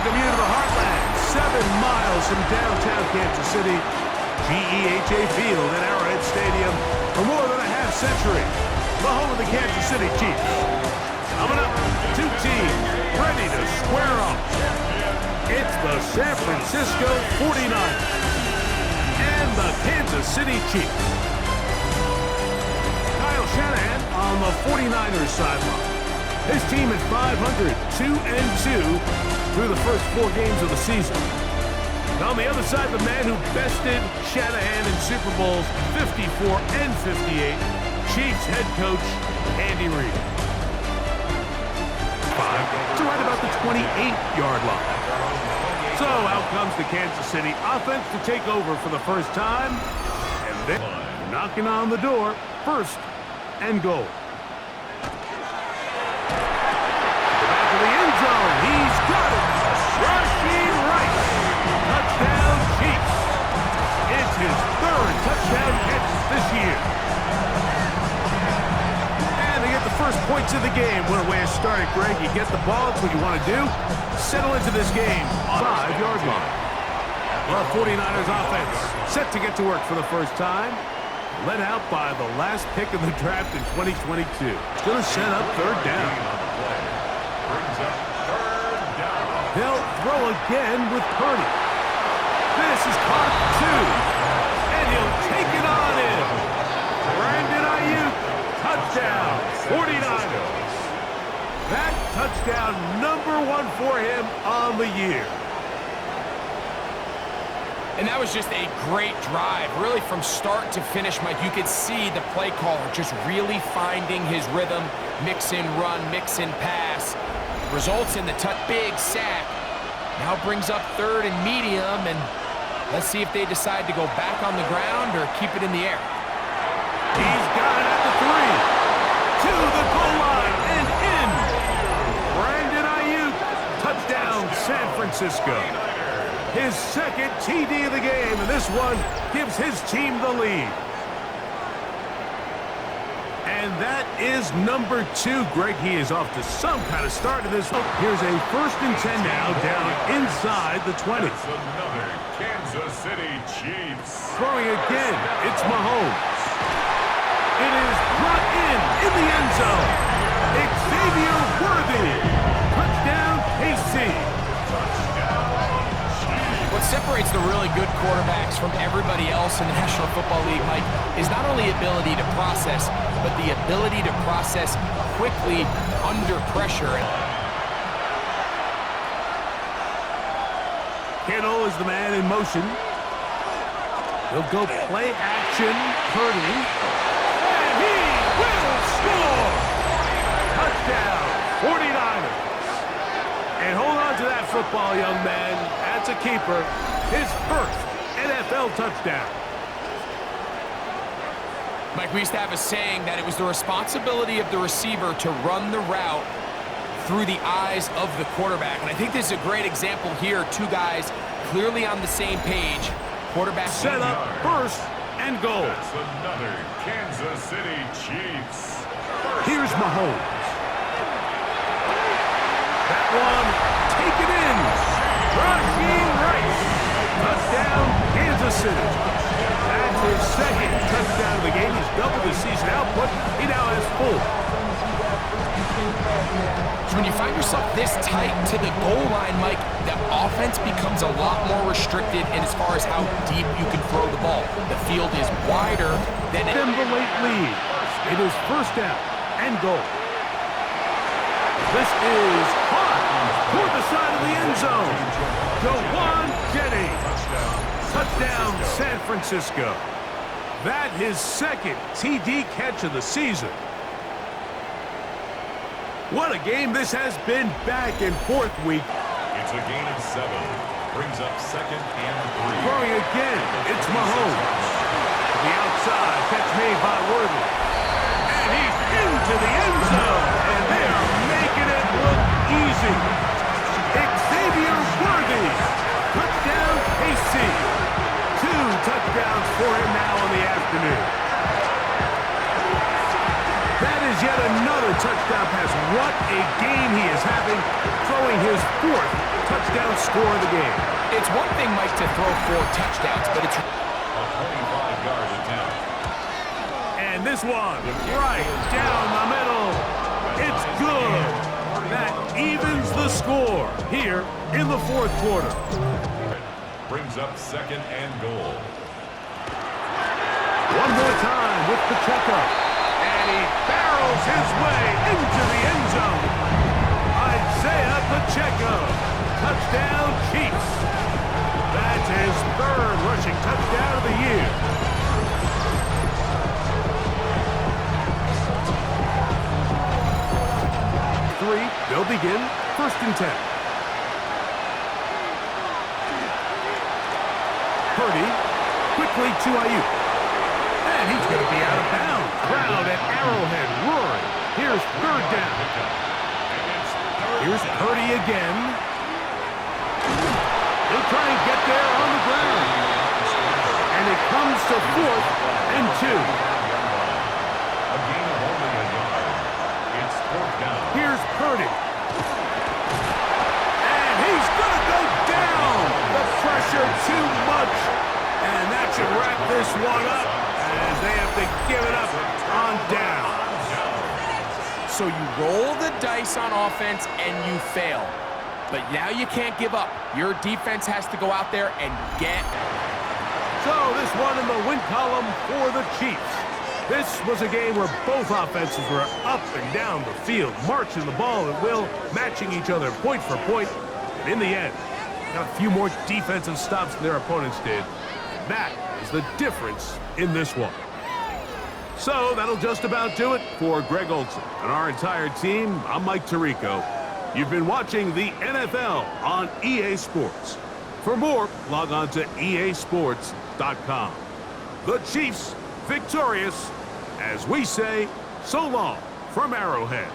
welcome you to the Heartland, 7 miles from downtown Kansas City. GEHA Field and Arrowhead Stadium for more than a half-century. The home of the Kansas City Chiefs. Coming up, two teams ready to square off. It's the San Francisco 49ers and the Kansas City Chiefs. Kyle Shanahan on the 49ers sideline. His team at 500, 2-2 through the first 4 games of the season. On the other side, the man who bested Shanahan in Super Bowls 54 and 58, Chiefs head coach Andy Reid. 5 to right about the 28-yard line. So out comes the Kansas City offense to take over for the first time, and they're knocking on the door, 1st and goal. He's got it. Rashid Rice. Touchdown, Chiefs. It's his 3rd touchdown catch this year. And they get the first points of the game. What a way to start it, Greg. You get the ball. It's what you want to do. Settle into this game on the 5-yard line. Well, 49ers offense set to get to work for the first time. Led out by the last pick of the draft in 2022. It's going to set up 3rd down. They'll throw again with Purdy. This is caught 2. And he'll take it on in. Brandon Ayuk, touchdown, 49ers. That touchdown number 1 for him on the year. And that was just a great drive, really from start to finish, Mike. You could see the play caller just really finding his rhythm, mix and run, mix and pass. Results in the big sack. Now brings up 3rd and medium, and let's see if they decide to go back on the ground or keep it in the air. He's got it at the 3. To the goal line and in. Brandon Ayuk, touchdown San Francisco. His 2nd TD of the game, and this one gives his team the lead. And that is number 2. Greg, he is off to some kind of start to this. Here's a 1st and 10 now down inside the 20. That's another Kansas City Chiefs. Throwing again, it's Mahomes. It is brought in the end zone. Xavier Worthy. Touchdown, KC. What separates the really good quarterbacks from everybody else in the National Football League, Mike, is not only ability to process, but the ability to process quickly under pressure. Kittle is the man in motion. He'll go play action, Purdy. And he will score! Touchdown, 49ers. And hold on to that football, young man. That's a keeper. His 1st NFL touchdown. Mike, we used to have a saying that it was the responsibility of the receiver to run the route through the eyes of the quarterback. And I think this is a great example here. 2 guys clearly on the same page. Quarterback set up 1st and goal. That's another Kansas City Chiefs. Here's Mahomes. That one, take it in. Rashid Rice. Touchdown, Kansas City. That's his 2nd touchdown of the game. He's doubled his season output. He now has 4. So when you find yourself this tight to the goal line, Mike, the offense becomes a lot more restricted in as far as how deep you can throw the ball. The field is wider than it. The late lead. It is 1st down and goal. This is caught toward the side of the end zone. Jawan Jennings. Touchdown, San Francisco. That his 2nd TD catch of the season. What a game this has been, back and forth week. It's a gain of 7. Brings up 2nd and 3. Throwing again, it's Mahomes. To the outside, catch made by Worthy. And he's into the end zone. And they are making it look easy. Xavier Worthy. Touchdown, KC. 2 touchdowns for him now in the afternoon. That is yet another touchdown pass. What a game he is having, throwing his 4th touchdown score of the game. It's one thing, Mike, to throw 4 touchdowns, but it's... A 25-yard attempt. And this one, right down the middle. It's good. That evens the score here in the fourth quarter. Brings up second and goal. One more time with Pacheco. And he barrels his way into the end zone. Isaiah Pacheco. Touchdown, Chiefs. That's his 3rd rushing touchdown of the year. They'll begin 1st and 10. Purdy quickly to Ayuk. And he's going to be out of bounds. Crowd at Arrowhead roaring. Here's 3rd down. Here's Purdy again. He'll try and get there on the ground. And it comes to 4th and 2. A gain of only a yard. It's 4th down. Here's Purdy. And he's going to go down. The pressure too much. And that should wrap this one up as they have to give it up on down. So you roll the dice on offense and you fail. But now you can't give up. Your defense has to go out there and get. So this one in the win column for the Chiefs. This was a game where both offenses were up and down the field, marching the ball at will, matching each other point for point. And in the end, got a few more defensive stops than their opponents did. That is the difference in this one. So that'll just about do it for Greg Olson and our entire team. I'm Mike Tirico. You've been watching the NFL on EA Sports. For more, log on to easports.com. The Chiefs victorious, as we say, so long from Arrowhead.